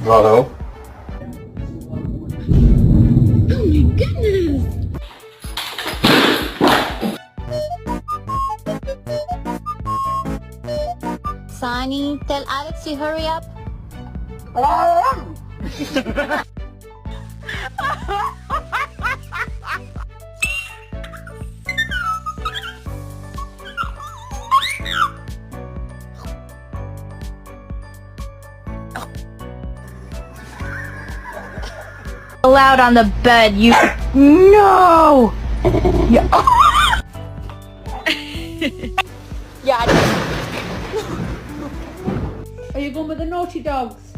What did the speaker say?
Bravo. Oh my goodness! Sonny, tell Alex to hurry up. Allowed on the bed, you. No! Yeah. Yeah. Are you going with the naughty dogs?